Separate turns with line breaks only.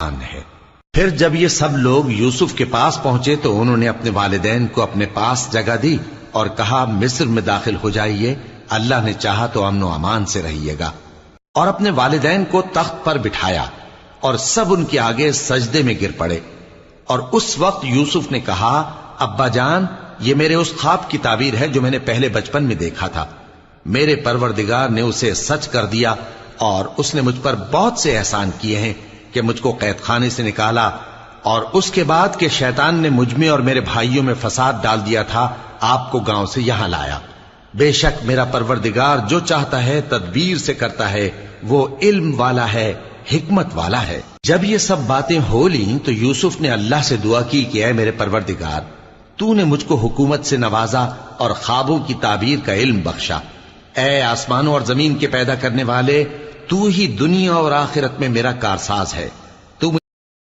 ہے۔ پھر جب یہ سب لوگ یوسف کے پاس پہنچے تو انہوں نے اپنے والدین کو اپنے پاس جگہ دی اور کہا مصر میں داخل ہو جائیے، اللہ نے چاہا تو امن و امان سے رہیے گا، اور اپنے والدین کو تخت پر بٹھایا اور سب ان کے آگے سجدے میں گر پڑے۔ اور اس وقت یوسف نے کہا ابا جان، یہ میرے اس خواب کی تعبیر ہے جو میں نے پہلے بچپن میں دیکھا تھا، میرے پروردگار نے اسے سچ کر دیا اور اس نے مجھ پر بہت سے احسان کیے ہیں کہ مجھ کو قید خانے سے نکالا، اور اس کے بعد کہ شیطان نے مجھ میں اور میرے بھائیوں میں فساد ڈال دیا تھا آپ کو گاؤں سے یہاں لایا۔ بے شک میرا پروردگار جو چاہتا ہے تدبیر سے کرتا ہے، وہ علم والا ہے، حکمت والا ہے۔ جب یہ سب باتیں ہو لیں تو یوسف نے اللہ سے دعا کی کہ اے میرے پروردگار، تو نے مجھ کو حکومت سے نوازا اور خوابوں کی تعبیر کا علم بخشا۔ اے آسمانوں اور زمین کے پیدا کرنے والے، تو ہی دنیا اور آخرت میں میرا کارساز ہے۔